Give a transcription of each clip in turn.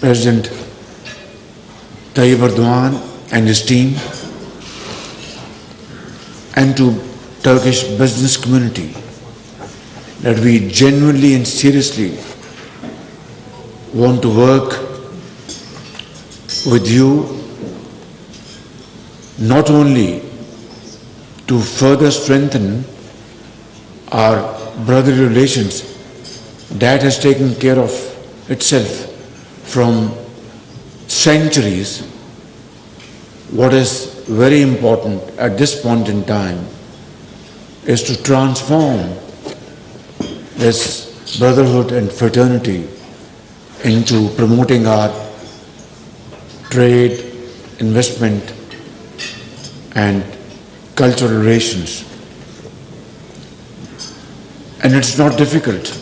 President Tayyip Erdogan and his team, and to Turkish business community, that we genuinely and seriously want to work with you, not only to further strengthen our brotherly relations that has taken care of itself from centuries. What is very important at this point in time is to transform this brotherhood and fraternity into promoting our trade, investment, and cultural relations. And it's not difficult.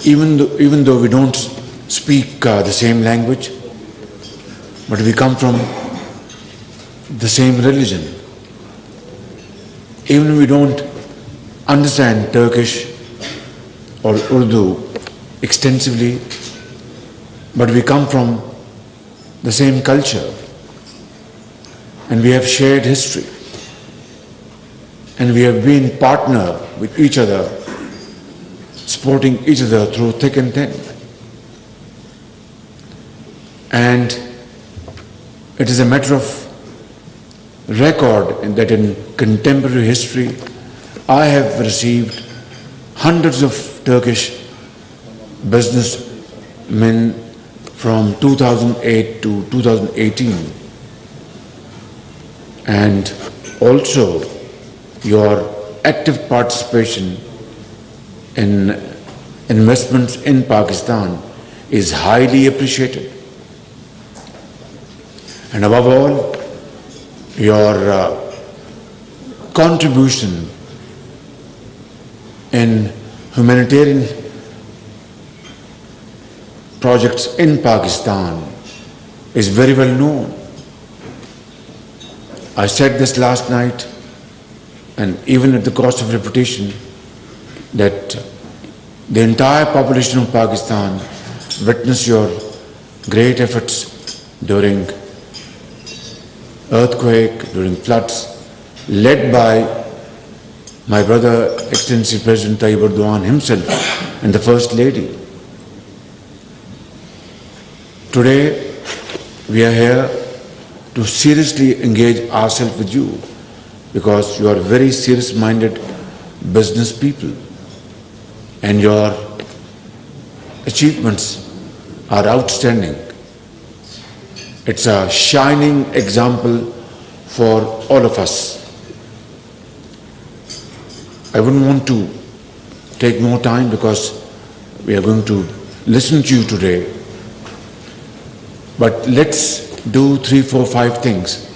Even though we don't speak the same language, but we come from the same religion. Even if we don't understand Turkish or Urdu extensively, but we come from the same culture, and we have shared history, and we have been partner with each other, supporting each other through thick and thin. And it is a matter of record that in contemporary history, I have received hundreds of Turkish businessmen from 2008 to 2018. And also your active participation in investments in Pakistan is highly appreciated. And above all, your contribution in humanitarian projects in Pakistan is very well known. I said this last night, and even at the cost of repetition, that the entire population of Pakistan witnessed your great efforts during earthquake, during floods, led by my brother, Excellency President Tayyip Erdogan himself and the First Lady. Today, we are here to seriously engage ourselves with you, because you are very serious-minded business people, and your achievements are outstanding. It's a shining example for all of us. I wouldn't want to take more time because we are going to listen to you today. But let's do 3, 4, 5 things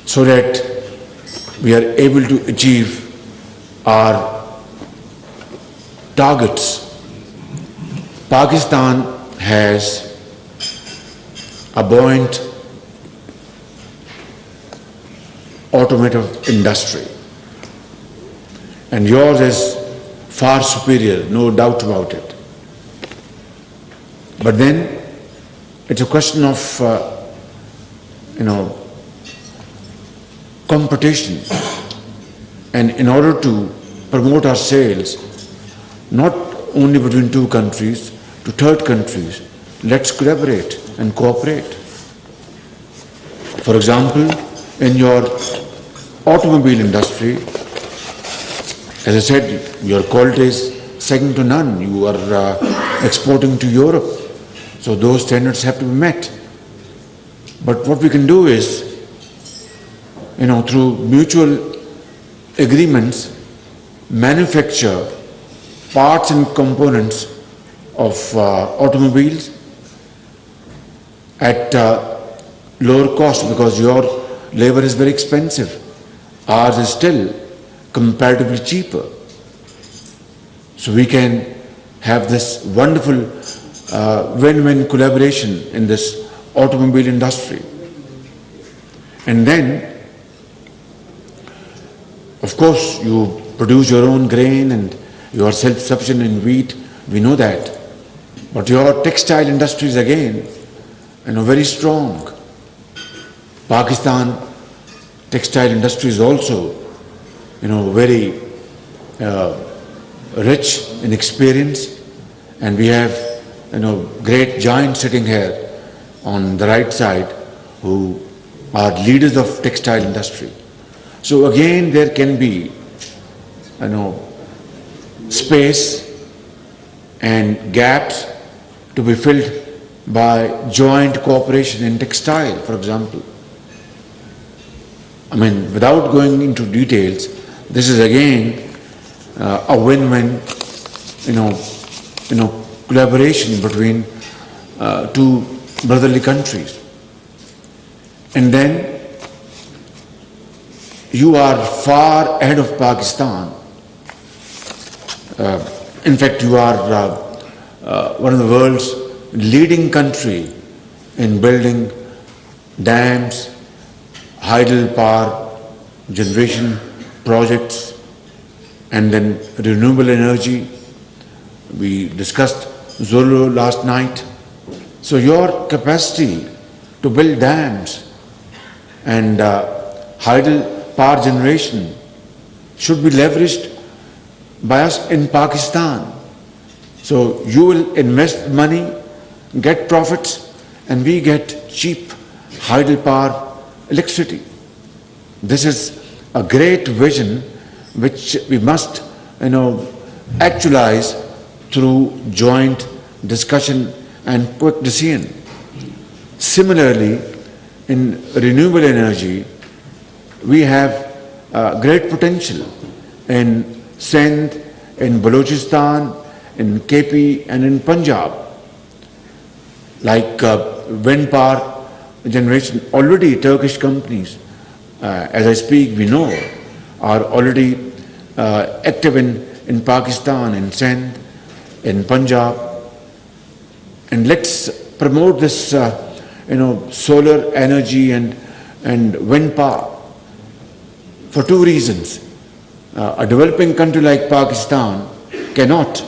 so that we are able to achieve our targets. Pakistan has a buoyant automotive industry, and yours is far superior, no doubt about it. But then it's a question of competition, and in order to promote our sales, not only between two countries to third countries, let's collaborate and cooperate. For example, in your automobile industry, as I said, your quality is second to none. You are exporting to Europe, so those standards have to be met. But what we can do is, through mutual agreements, manufacture parts and components of automobiles at lower cost, because your labor is very expensive. Ours is still comparatively cheaper. So we can have this wonderful win-win collaboration in this automobile industry. And then, of course, you produce your own grain and You are self-sufficient in wheat, we know that. But your textile industry is again, very strong. Pakistan textile industry is also, very rich in experience, and we have, great giants sitting here on the right side who are leaders of textile industry. So again, there can be, space and gaps to be filled by joint cooperation in textile, for example. Without going into details, this is again a win-win, collaboration between two brotherly countries. And then you are far ahead of Pakistan. In fact, you are one of the world's leading country in building dams, hydel power generation projects, and then renewable energy. We discussed Zulu last night. So your capacity to build dams and hydel power generation should be leveraged by us in Pakistan. So you will invest money, get profits, and we get cheap hydel power electricity. This is a great vision which we must, actualize through joint discussion and quick decision. Similarly, in renewable energy, we have great potential in Sindh, in Balochistan, in KP, and in Punjab. Like wind power generation, already Turkish companies, as I speak, we know, are already active in Pakistan, in Sindh, in Punjab. And let's promote this, solar energy and wind power for two reasons. A developing country like Pakistan cannot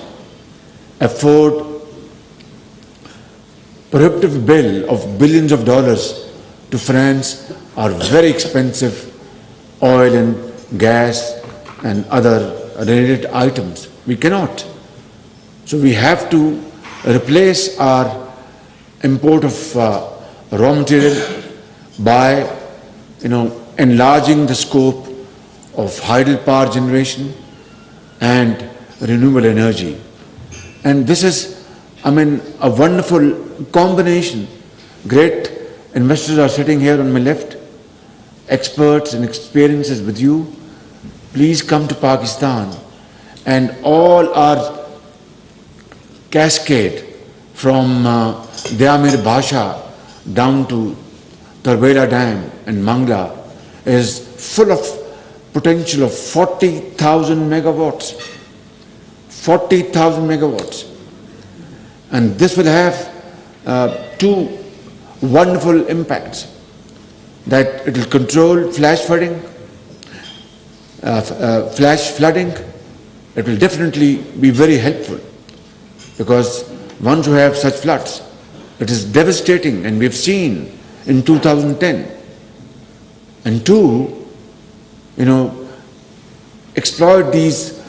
afford prohibitive bill of billions of dollars to finance our very expensive oil and gas and other related items. We cannot. So we have to replace our import of raw material by, enlarging the scope of hydel power generation and renewable energy. And this is, a wonderful combination. Great investors are sitting here on my left, experts and experiences with you. Please come to Pakistan, and all our cascade from Diyamir Bhasha down to Tarbela Dam and Mangla is full of potential of 40,000 megawatts. 40,000 megawatts. And this will have two wonderful impacts. That it will control flash flooding. It will definitely be very helpful, because once you have such floods, it is devastating, and we've seen in 2010. And two, exploit these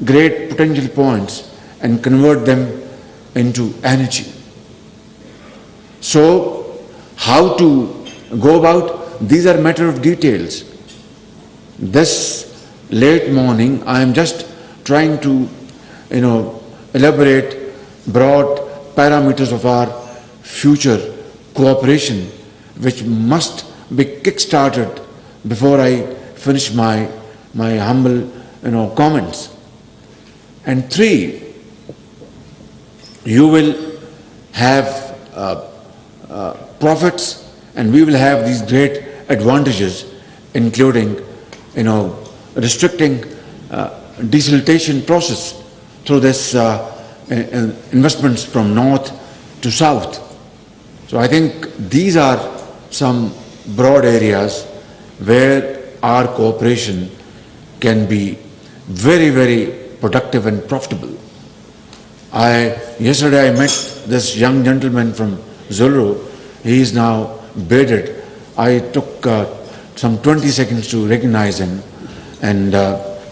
great potential points and convert them into energy. So, how to go about? These are matter of details. This late morning, I am just trying to, elaborate broad parameters of our future cooperation, which must be kick-started before I finish my humble, comments. And three, you will have profits, and we will have these great advantages, including, restricting desiltation process through this investments from north to south. So I think these are some broad areas where our cooperation can be very, very productive and profitable. Yesterday I met this young gentleman from Zulu. He is now bearded. I took some 20 seconds to recognize him, and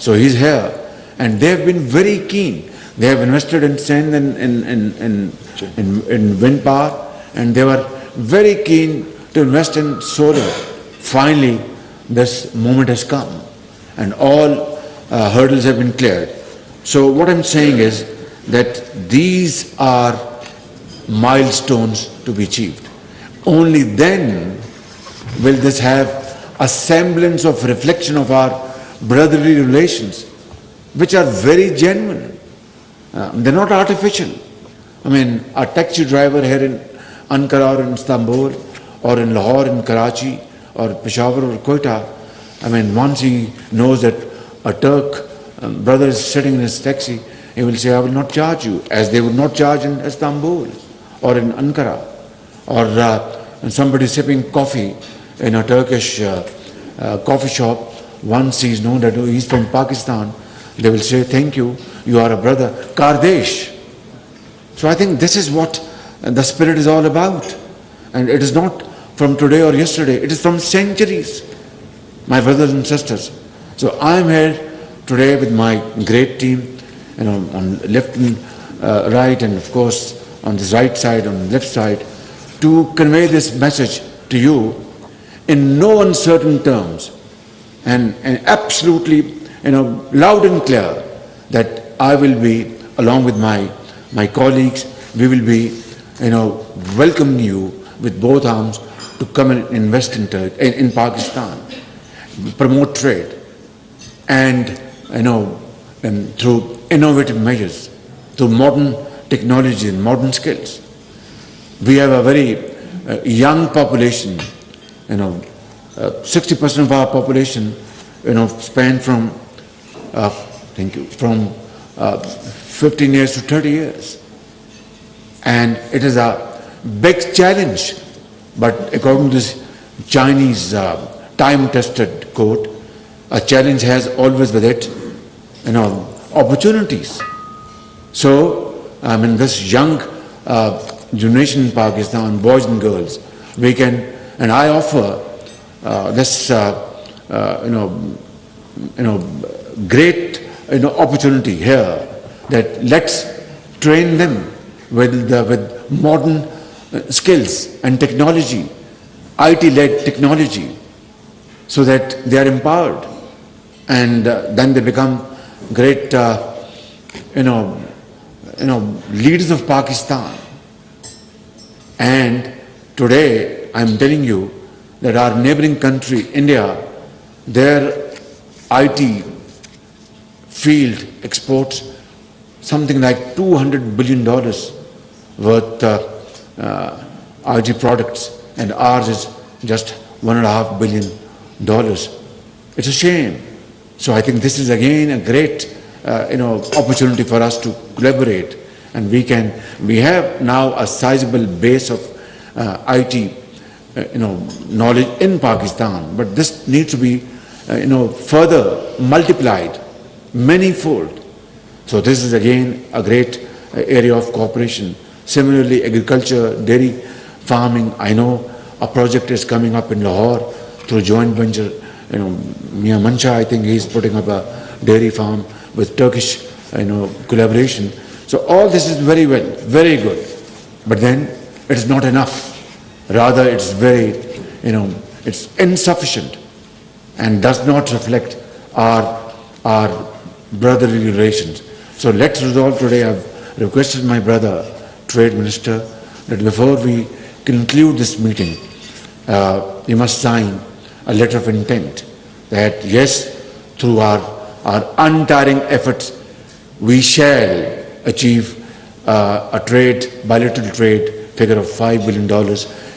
so he's here. And they have been very keen. They have invested in sand in wind power, and they were very keen to invest in solar. Finally, this moment has come, and all hurdles have been cleared. So what I'm saying is that these are milestones to be achieved. Only then will this have a semblance of reflection of our brotherly relations, which are very genuine. They're not artificial. I mean, a taxi driver here in Ankara or in Istanbul or in Lahore, in Karachi or Peshawar or Quetta, I mean, once he knows that a Turk brother is sitting in his taxi, he will say, I will not charge you, as they would not charge in Istanbul or in Ankara. Or somebody sipping coffee in a Turkish coffee shop, once he's known that he's from Pakistan, they will say, thank you, you are a brother, Kardesh. So I think this is what the spirit is all about. And it is not from today or yesterday, it is from centuries, my brothers and sisters. So I am here today with my great team, on left and right, and of course on this right side, on the left side, to convey this message to you in no uncertain terms, and absolutely, loud and clear, that I will be, along with my colleagues, we will be, welcoming you with both arms to come and invest in Pakistan, promote trade, and through innovative measures, through modern technology and modern skills. We have a very young population. 60% of our population, span from 15 years to 30 years, and it is a big challenge. But according to this Chinese time-tested quote, a challenge has always with it, opportunities. So, this young generation in Pakistan, boys and girls, we can, and I offer this, great, opportunity here, that let's train them with modern skills and technology, IT-led technology, so that they are empowered, and then they become great, leaders of Pakistan. And today, I'm telling you that our neighboring country, India, their IT field exports something like $200 billion worth IT products, and ours is just $1.5 billion. It's a shame. So I think this is again a great, opportunity for us to collaborate, and we have now a sizable base of IT, knowledge in Pakistan, but this needs to be, further multiplied, manyfold. So this is again a great area of cooperation. Similarly, agriculture, dairy farming. I know a project is coming up in Lahore through joint venture. Mia Mancha, I think he's putting up a dairy farm with Turkish, collaboration. So all this is very well, very good. But then it is not enough. Rather, it's very, it's insufficient and does not reflect our brotherly relations. So let's resolve today. I've requested my brother, Trade Minister, that before we conclude this meeting, he must sign a letter of intent that yes, through our untiring efforts, we shall achieve a bilateral trade figure of $5 billion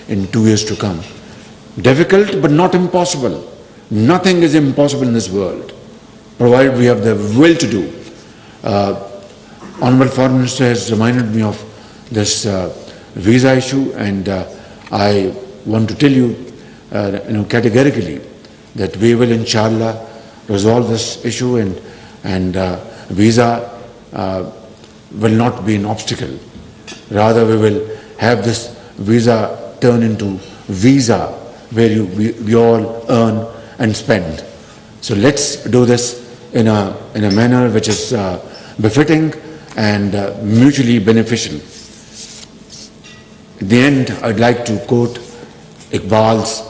in 2 years to come. Difficult, but not impossible. Nothing is impossible in this world, provided we have the will to do. Honorable Foreign Minister has reminded me of this visa issue, and I want to tell you, categorically that we will, inshallah, resolve this issue, and visa will not be an obstacle. Rather, we will have this visa turn into visa where we all earn and spend. So let's do this in a manner which is befitting and mutually beneficial. At the end, I'd like to quote Iqbal's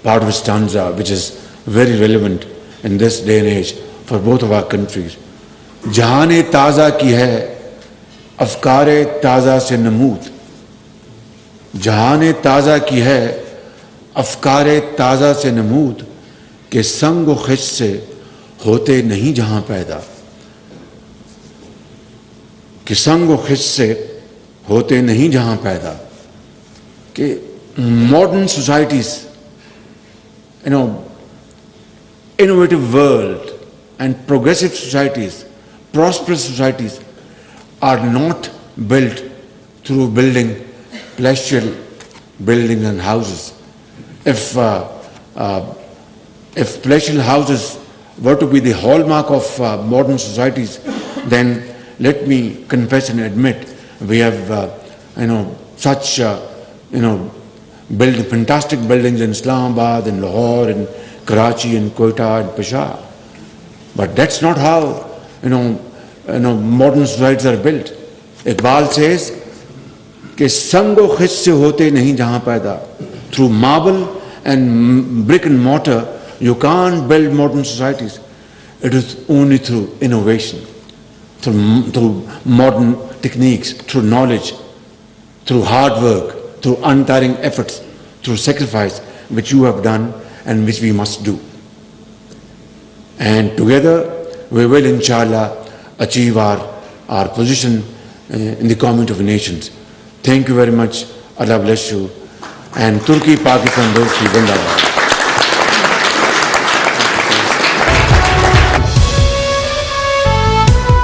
part of his stanza, which is very relevant in this day and age for both of our countries. Jahan-e taza ki hai, afkar-e taza se namood. Jahan-e taza ki hai, afkar-e taza se namood. Ke sang o khish se hote nahi jahan paida. Ke sang o khish se hote nahi jahan paida. Ke modern societies, innovative world and progressive societies, prosperous societies are not built through building palatial buildings and houses. If palatial houses were to be the hallmark of modern societies, then let me confess and admit we have such build fantastic buildings in Islamabad, in Lahore, in Karachi, in Quetta, and Peshawar. But that's not how modern societies are built. Iqbal says कि संगो खिच से होते नहीं जहां पैदा. Through marble and brick and mortar you can't build modern societies. It is only through innovation, through modern techniques, through knowledge, through hard work, through untiring efforts, through sacrifice, which you have done and which we must do. And together we will inshallah achieve our position in the community of nations. Thank you very much. Allah bless you. And Turkey, Pakistan, Dosti, Zindabad.